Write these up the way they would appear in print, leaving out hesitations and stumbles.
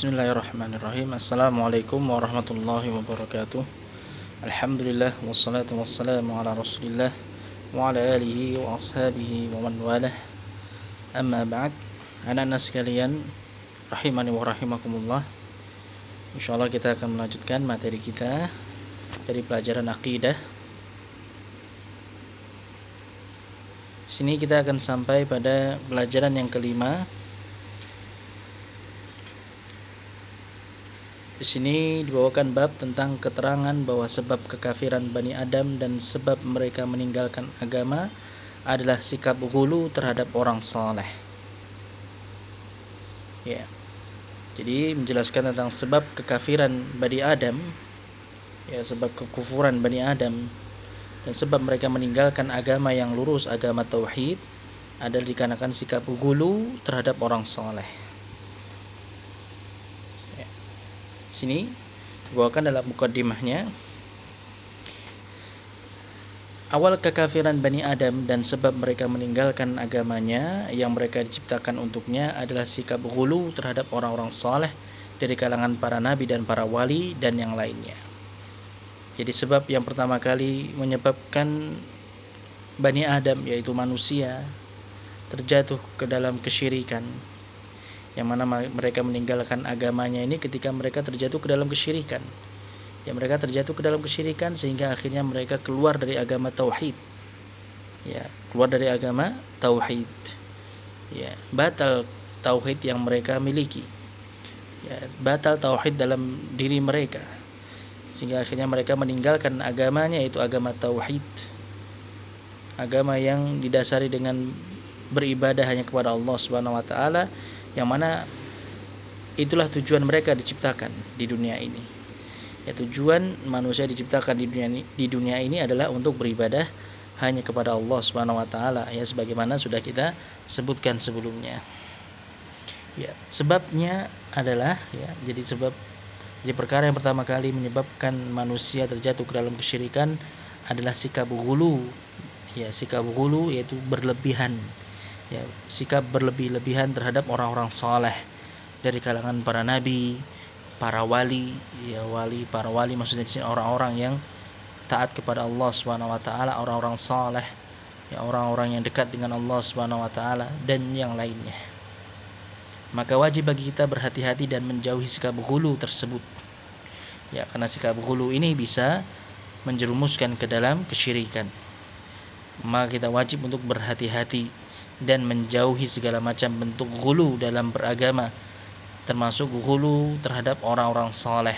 Bismillahirrahmanirrahim. Assalamualaikum warahmatullahi wabarakatuh. Alhamdulillah wassalatu wassalamu ala Rasulillah wa ala alihi wa ashabihi wa man walah. Amma ba'd. Anak-anak sekalian, rahimani wa rahimakumullah. Insyaallah kita akan melanjutkan materi kita dari pelajaran akidah. Sini kita akan sampai pada pelajaran yang kelima. Di sini dibawakan bab tentang keterangan bahwa sebab kekafiran Bani Adam dan sebab mereka meninggalkan agama adalah sikap ghulu terhadap orang saleh. Ya. Jadi menjelaskan tentang sebab kekafiran Bani Adam, ya, sebab kekufuran Bani Adam dan sebab mereka meninggalkan agama yang lurus, agama tauhid, adalah dikarenakan sikap ghulu terhadap orang saleh. Sini dibawakan dalam mukaddimahnya, awal kekafiran Bani Adam dan sebab mereka meninggalkan agamanya yang mereka diciptakan untuknya adalah sikap ghulu terhadap orang-orang saleh dari kalangan para nabi dan para wali dan yang lainnya. Jadi sebab yang pertama kali menyebabkan Bani Adam, yaitu manusia, terjatuh ke dalam kesyirikan, yang mana mereka meninggalkan agamanya ini ketika mereka terjatuh ke dalam kesyirikan. Ya, mereka terjatuh ke dalam kesyirikan sehingga akhirnya mereka keluar dari agama tauhid. Ya, keluar dari agama tauhid. Ya, batal tauhid yang mereka miliki. Ya, batal tauhid dalam diri mereka. Sehingga akhirnya mereka meninggalkan agamanya, yaitu agama tauhid. Agama yang didasari dengan beribadah hanya kepada Allah Subhanahu wa taala, yang mana itulah tujuan mereka diciptakan di dunia ini. Ya, tujuan manusia diciptakan di dunia ini adalah untuk beribadah hanya kepada Allah Subhanahu wa taala, ya, sebagaimana sudah kita sebutkan sebelumnya. Ya, sebabnya adalah, ya, jadi perkara yang pertama kali menyebabkan manusia terjatuh ke dalam kesyirikan adalah sikap ghulu. Ya, sikap ghulu yaitu berlebihan. Ya, sikap berlebih-lebihan terhadap orang-orang saleh dari kalangan para nabi, para wali, ya, para wali maksudnya di sini orang-orang yang taat kepada Allah Subhanahu wa taala, orang-orang saleh, ya, orang-orang yang dekat dengan Allah Subhanahu wa taala dan yang lainnya. Maka wajib bagi kita berhati-hati dan menjauhi sikap ghulu tersebut. Ya, karena sikap ghulu ini bisa menjerumuskan ke dalam kesyirikan. Maka kita wajib untuk berhati-hati dan menjauhi segala macam bentuk ghulu dalam beragama, termasuk ghulu terhadap orang-orang saleh,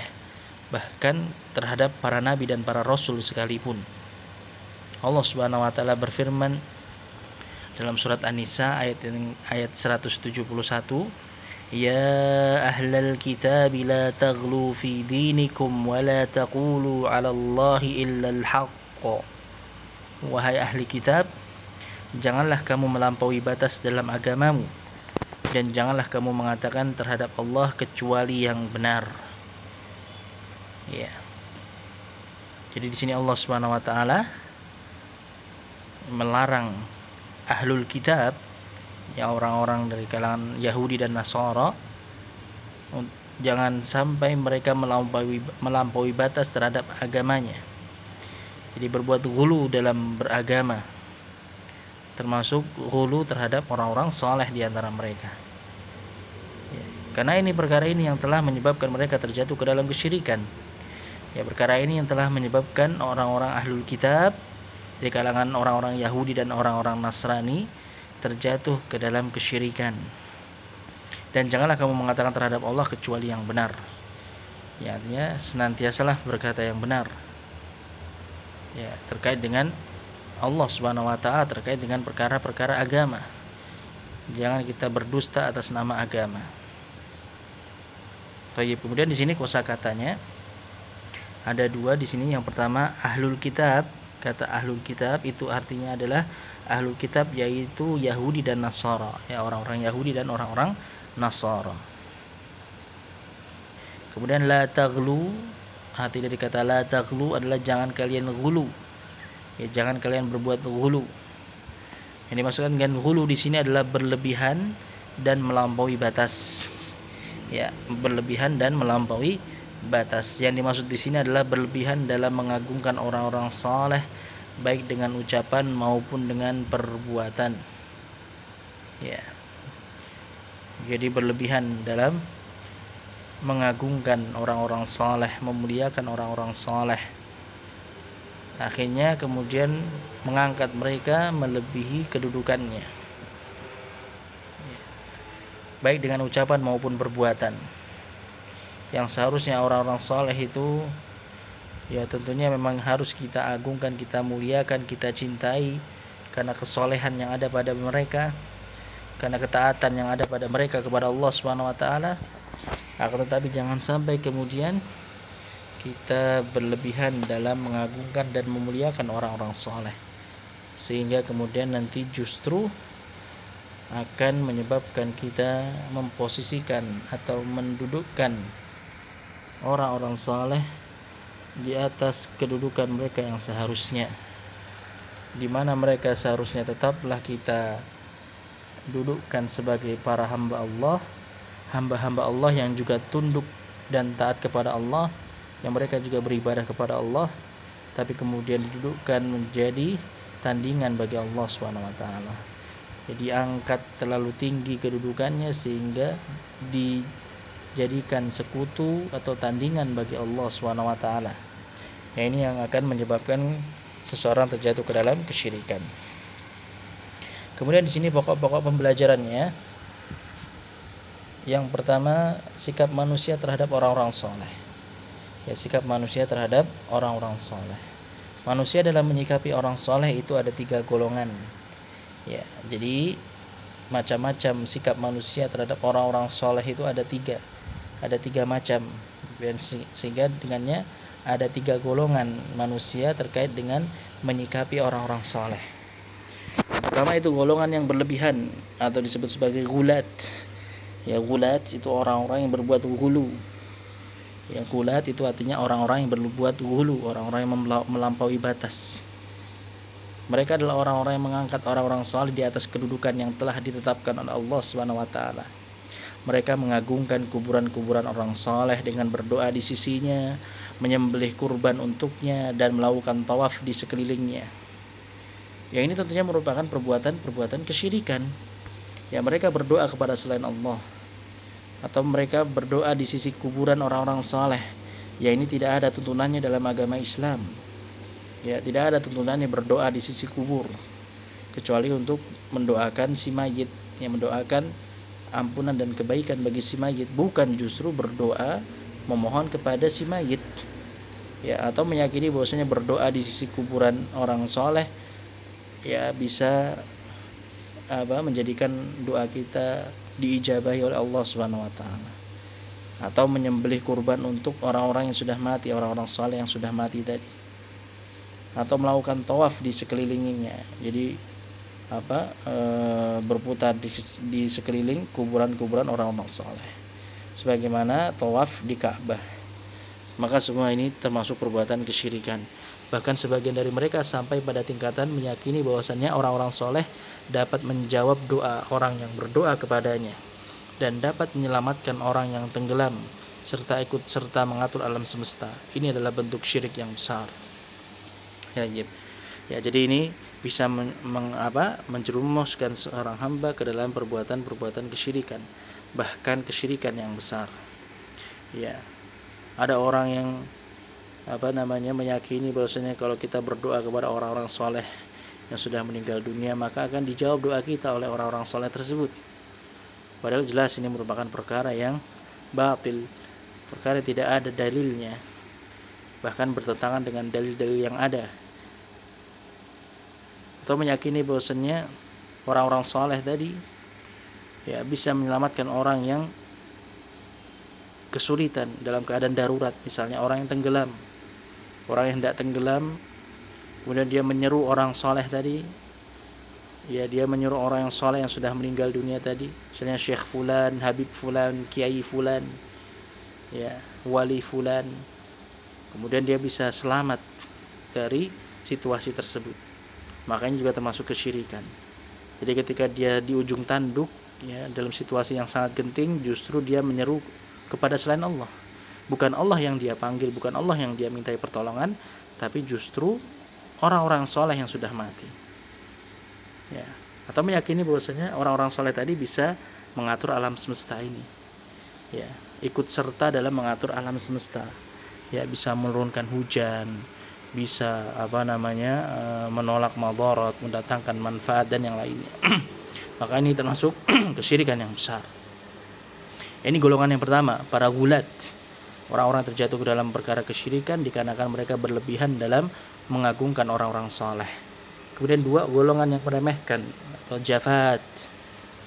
bahkan terhadap para nabi dan para rasul sekalipun. Allah Subhanahu wa taala berfirman dalam surat An-Nisa ayat 171, "Ya ahlal kitab la taghlu fi dinikum wa la taqulu 'ala Allahi illa al-haqq." Wahai ahli kitab, janganlah kamu melampaui batas dalam agamamu dan janganlah kamu mengatakan terhadap Allah kecuali yang benar. Ya. Jadi di sini Allah Subhanahu wa taala melarang ahlul kitab, ya, orang-orang dari kalangan Yahudi dan Nasara, jangan sampai mereka melampaui batas terhadap agamanya. Jadi berbuat ghulu dalam beragama, termasuk ghulu terhadap orang-orang saleh di antara mereka. Ya, karena ini perkara ini yang telah menyebabkan mereka terjatuh ke dalam kesyirikan. Ya, perkara ini yang telah menyebabkan orang-orang ahlul kitab di kalangan orang-orang Yahudi dan orang-orang Nasrani terjatuh ke dalam kesyirikan. Dan janganlah kamu mengatakan terhadap Allah kecuali yang benar. Ya, artinya senantiasalah berkata yang benar. Ya, terkait dengan Allah Subhanahu wa taala, terkait dengan perkara-perkara agama. Jangan kita berdusta atas nama agama. Baik, kemudian di sini kosakatanya ada dua di sini. Yang pertama ahlul kitab. Kata ahlul kitab itu artinya adalah ahlul kitab yaitu Yahudi dan Nasara, ya, orang-orang Yahudi dan orang-orang Nasara. Kemudian la taghlu, arti dari kata la taghlu adalah jangan kalian ghulu. Ya, jangan kalian berbuat ghulu. Yang dimaksudkan dengan ghulu di sini adalah berlebihan dan melampaui batas. Ya, berlebihan dan melampaui batas. Yang dimaksud di sini adalah berlebihan dalam mengagungkan orang-orang saleh baik dengan ucapan maupun dengan perbuatan. Ya. Jadi berlebihan dalam mengagungkan orang-orang saleh, memuliakan orang-orang saleh. Akhirnya kemudian mengangkat mereka melebihi kedudukannya, baik dengan ucapan maupun perbuatan. Yang seharusnya orang-orang saleh itu ya tentunya memang harus kita agungkan, kita muliakan, kita cintai karena kesolehan yang ada pada mereka, karena ketaatan yang ada pada mereka kepada Allah Subhanahu wa taala. Akan tetapi jangan sampai kemudian kita berlebihan dalam mengagungkan dan memuliakan orang-orang saleh, sehingga kemudian nanti justru akan menyebabkan kita memposisikan atau mendudukkan orang-orang saleh di atas kedudukan mereka yang seharusnya, di mana mereka seharusnya tetaplah kita dudukkan sebagai para hamba Allah, hamba-hamba Allah yang juga tunduk dan taat kepada Allah, yang mereka juga beribadah kepada Allah, tapi kemudian didudukkan menjadi tandingan bagi Allah SWT. Jadi angkat terlalu tinggi kedudukannya sehingga dijadikan sekutu atau tandingan bagi Allah SWT. Ya, ini yang akan menyebabkan seseorang terjatuh ke dalam kesyirikan. Kemudian di sini pokok-pokok pembelajarannya. Yang pertama, sikap manusia terhadap orang-orang saleh. Ya, sikap manusia terhadap orang-orang saleh. Manusia dalam menyikapi orang saleh itu ada 3 golongan. Ya, jadi macam-macam sikap manusia terhadap orang-orang saleh itu ada 3. Ada 3 macam. Sehingga dengannya ada 3 golongan manusia terkait dengan menyikapi orang-orang saleh. Pertama itu golongan yang berlebihan atau disebut sebagai gulat. Ya, gulat itu orang-orang yang berbuat ghulu. Ya, gulat itu artinya orang-orang yang berbuat ghulu, orang-orang yang melampaui batas. Mereka adalah orang-orang yang mengangkat orang-orang saleh di atas kedudukan yang telah ditetapkan oleh Allah Subhanahu wa taala. Mereka mengagungkan kuburan-kuburan orang saleh dengan berdoa di sisinya, menyembelih kurban untuknya dan melakukan tawaf di sekelilingnya. Ya, ini tentunya merupakan perbuatan kesyirikan. Ya, mereka berdoa kepada selain Allah, atau mereka berdoa di sisi kuburan orang-orang saleh. Ya, ini tidak ada tuntunannya dalam agama Islam. Ya, tidak ada tuntunannya berdoa di sisi kubur, kecuali untuk mendoakan si mayit, yang mendoakan ampunan dan kebaikan bagi si mayit, bukan justru berdoa memohon kepada si mayit. Ya, atau meyakini bahwasanya berdoa di sisi kuburan orang saleh ya bisa menjadikan doa kita diijabahi oleh Allah Subhanahu wa taala. Atau menyembelih kurban untuk orang-orang yang sudah mati, orang-orang saleh yang sudah mati tadi. Atau melakukan tawaf di sekelilingnya. Jadi berputar di sekeliling kuburan-kuburan orang-orang saleh, sebagaimana tawaf di Ka'bah. Maka semua ini termasuk perbuatan kesyirikan. Bahkan sebagian dari mereka sampai pada tingkatan meyakini bahwasannya orang-orang soleh dapat menjawab doa orang yang berdoa kepadanya dan dapat menyelamatkan orang yang tenggelam serta ikut serta mengatur alam semesta. Ini adalah bentuk syirik yang besar. Ya, jadi ini bisa menjerumuskan seorang hamba ke dalam perbuatan-perbuatan kesyirikan, bahkan kesyirikan yang besar. Ya, ada orang yang meyakini bahwasanya kalau kita berdoa kepada orang-orang soleh yang sudah meninggal dunia, maka akan dijawab doa kita oleh orang-orang soleh tersebut. Padahal jelas ini merupakan perkara yang batil, perkara yang tidak ada dalilnya, bahkan bertentangan dengan dalil-dalil yang ada. Atau meyakini bahwasanya orang-orang soleh tadi ya bisa menyelamatkan orang yang kesulitan dalam keadaan darurat, misalnya orang yang tenggelam, orang yang hendak tenggelam, kemudian dia menyeru orang soleh tadi, ya dia menyeru orang yang soleh yang sudah meninggal dunia tadi, misalnya Syekh Fulan, Habib Fulan, Kiai Fulan, ya Wali Fulan, kemudian dia bisa selamat dari situasi tersebut. Makanya juga termasuk kesyirikan. Jadi ketika dia di ujung tanduk, ya, dalam situasi yang sangat genting justru dia menyeru kepada selain Allah. Bukan Allah yang dia panggil, bukan Allah yang dia mintai pertolongan, tapi justru orang-orang soleh yang sudah mati. Ya, atau meyakini bahwasanya orang-orang soleh tadi bisa mengatur alam semesta ini. Ya, ikut serta dalam mengatur alam semesta. Ya, bisa menurunkan hujan, bisa menolak madarat, mendatangkan manfaat dan yang lainnya. Maka ini termasuk kesyirikan yang besar. Ini golongan yang pertama, para gulat. Orang-orang terjatuh ke dalam perkara kesyirikan dikarenakan mereka berlebihan dalam mengagungkan orang-orang saleh. Kemudian dua, golongan yang meremehkan atau jafat.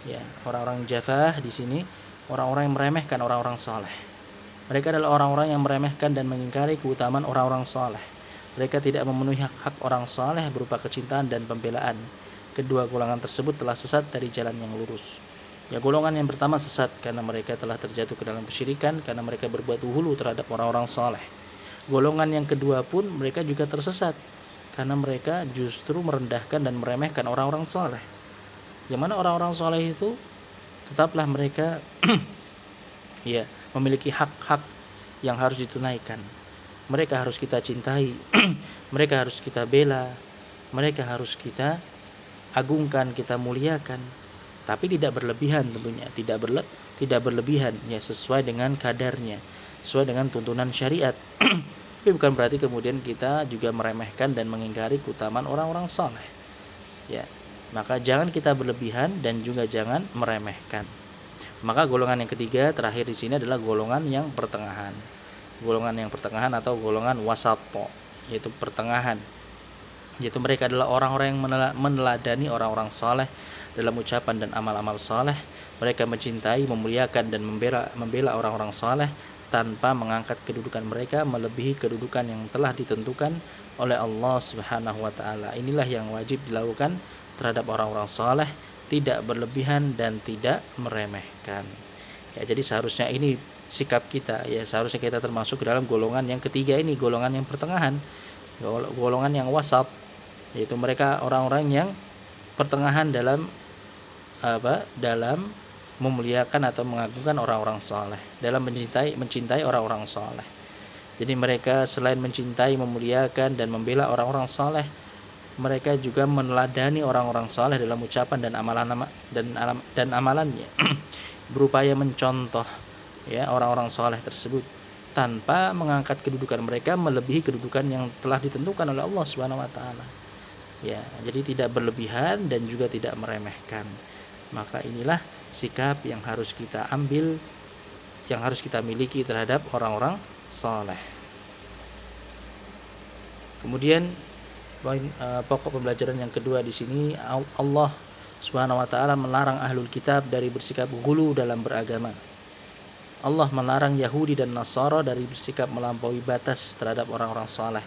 Ya, orang-orang jafah di sini orang-orang yang meremehkan orang-orang saleh. Mereka adalah orang-orang yang meremehkan dan mengingkari keutamaan orang-orang saleh. Mereka tidak memenuhi hak-hak orang saleh berupa kecintaan dan pembelaan. Kedua golongan tersebut telah sesat dari jalan yang lurus. Ya, golongan yang pertama sesat karena mereka telah terjatuh ke dalam kesyirikan karena mereka berbuat hulu terhadap orang-orang saleh. Golongan yang kedua pun mereka juga tersesat karena mereka justru merendahkan dan meremehkan orang-orang saleh. Yang mana orang-orang saleh itu tetaplah mereka ya, memiliki hak-hak yang harus ditunaikan. Mereka harus kita cintai, mereka harus kita bela, mereka harus kita agungkan, kita muliakan, tapi tidak berlebihan tentunya, tidak berlebihan, ya, sesuai dengan kadarnya, sesuai dengan tuntunan syariat. Tapi bukan berarti kemudian kita juga meremehkan dan mengingkari keutamaan orang-orang saleh. Ya, maka jangan kita berlebihan dan juga jangan meremehkan. Maka golongan yang ketiga terakhir di sini adalah golongan yang pertengahan. Golongan yang pertengahan atau golongan wasato, yaitu pertengahan. Yaitu mereka adalah orang-orang yang meneladani orang-orang saleh dalam ucapan dan amal-amal saleh. Mereka mencintai, memuliakan dan membela orang-orang saleh tanpa mengangkat kedudukan mereka melebihi kedudukan yang telah ditentukan oleh Allah Subhanahu wa taala. Inilah yang wajib dilakukan terhadap orang-orang saleh, tidak berlebihan dan tidak meremehkan. Ya, jadi seharusnya ini sikap kita, ya, seharusnya kita termasuk ke dalam golongan yang ketiga ini, golongan yang pertengahan, golongan yang wasat, yaitu mereka orang-orang yang pertengahan dalam dalam memuliakan atau mengagungkan orang-orang saleh, dalam mencintai orang-orang saleh. Jadi mereka selain mencintai, memuliakan dan membela orang-orang saleh, mereka juga meneladani orang-orang saleh dalam ucapan dan amalannya. Berupaya mencontoh, ya, orang-orang saleh tersebut tanpa mengangkat kedudukan mereka melebihi kedudukan yang telah ditentukan oleh Allah Subhanahu wa taala. Ya, jadi tidak berlebihan dan juga tidak meremehkan. Maka inilah sikap yang harus kita ambil, yang harus kita miliki terhadap orang-orang saleh. Kemudian pokok pembelajaran yang kedua di sini, Allah Subhanahu wa taala melarang ahlul kitab dari bersikap ghulu dalam beragama. Allah melarang Yahudi dan Nasara dari bersikap melampaui batas terhadap orang-orang saleh.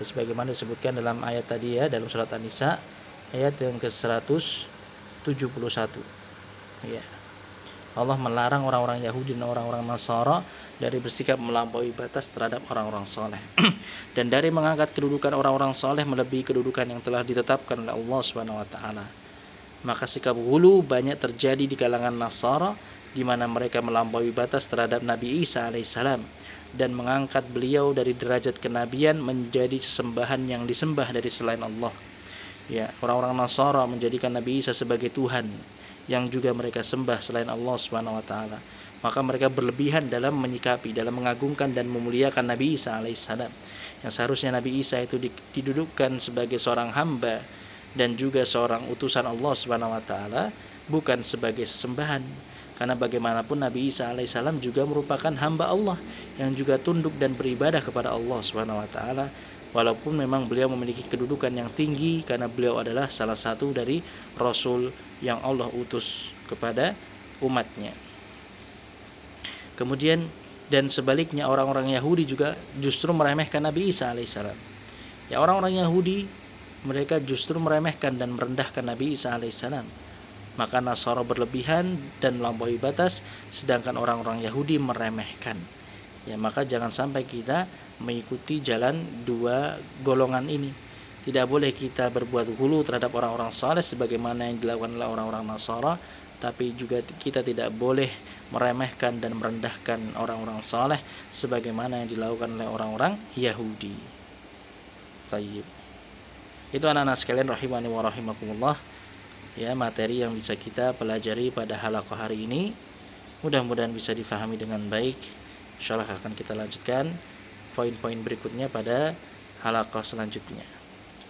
Sebagaimana disebutkan dalam ayat tadi, ya, dalam surat An-Nisa ayat yang ke-171. Ya. Allah melarang orang-orang Yahudi dan orang-orang Nasara dari bersikap melampaui batas terhadap orang-orang saleh dan dari mengangkat kedudukan orang-orang saleh melebihi kedudukan yang telah ditetapkan oleh Allah Subhanahu wa taala. Maka sikap ghulu banyak terjadi di kalangan Nasara, di mana mereka melampaui batas terhadap Nabi Isa alaihissalam dan mengangkat beliau dari derajat kenabian menjadi sesembahan yang disembah dari selain Allah. Ya, orang-orang Nasara menjadikan Nabi Isa sebagai Tuhan yang juga mereka sembah selain Allah Subhanahu wa taala. Maka mereka berlebihan dalam menyikapi, dalam mengagungkan dan memuliakan Nabi Isa alaihissalam. Yang seharusnya Nabi Isa itu didudukkan sebagai seorang hamba dan juga seorang utusan Allah Subhanahu wa taala, bukan sebagai sesembahan. Karena bagaimanapun Nabi Isa alaihissalam juga merupakan hamba Allah yang juga tunduk dan beribadah kepada Allah Subhanahu wa taala, walaupun memang beliau memiliki kedudukan yang tinggi karena beliau adalah salah satu dari rasul yang Allah utus kepada umatnya. Kemudian dan sebaliknya orang-orang Yahudi juga justru meremehkan Nabi Isa alaihissalam. Ya, orang-orang Yahudi mereka justru meremehkan dan merendahkan Nabi Isa alaihissalam. Maka Nasara berlebihan dan melampaui batas, sedangkan orang-orang Yahudi meremehkan. Ya, maka jangan sampai kita mengikuti jalan dua golongan ini. Tidak boleh kita berbuat ghulu terhadap orang-orang saleh sebagaimana yang dilakukan oleh orang-orang Nasara, tapi juga kita tidak boleh meremehkan dan merendahkan orang-orang saleh sebagaimana yang dilakukan oleh orang-orang Yahudi. Tayyib. Itu anak-anak sekalian rahimani wa rahimakumullah, ya, materi yang bisa kita pelajari pada halaqah hari ini. Mudah-mudahan bisa difahami dengan baik. Insyaallah akan kita lanjutkan poin-poin berikutnya pada halaqah selanjutnya.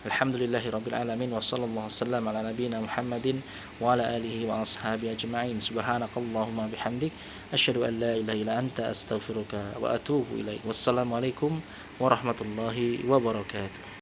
Alhamdulillahirabbil alamin wa sallallahu wasallam ala nabiyyina Muhammadin wa ala alihi wa ashabihi ajma'in. Subhanakallahumma bihamdik asyhadu an la ilaha illa anta astaghfiruka wa atubu ilaik. Wassalamualaikum warahmatullahi wabarakatuh.